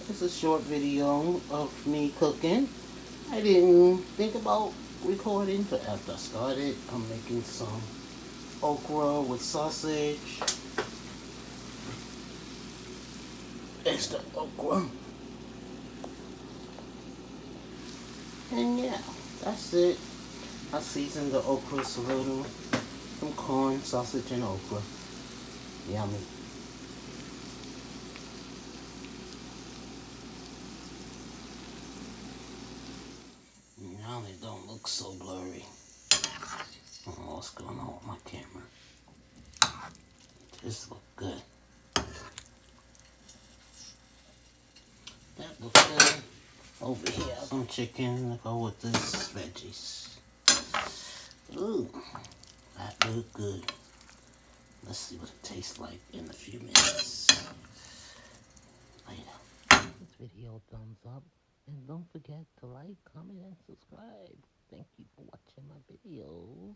It's a short video of me cooking. I didn't think about recording, but after I started, I'm making some okra with sausage. It's the okra. And yeah, that's it. I seasoned the okra a little. Some corn, sausage, and okra. Yummy. Now they don't look so blurry. I don't know what's going on with my camera. This look good. That looks good. Over here, some chicken to go with this veggies. Ooh, that look good. Let's see what it tastes like in a few minutes. Later. This video thumbs up, and don't forget to like, comment, and subscribe. Thank you for watching my videos.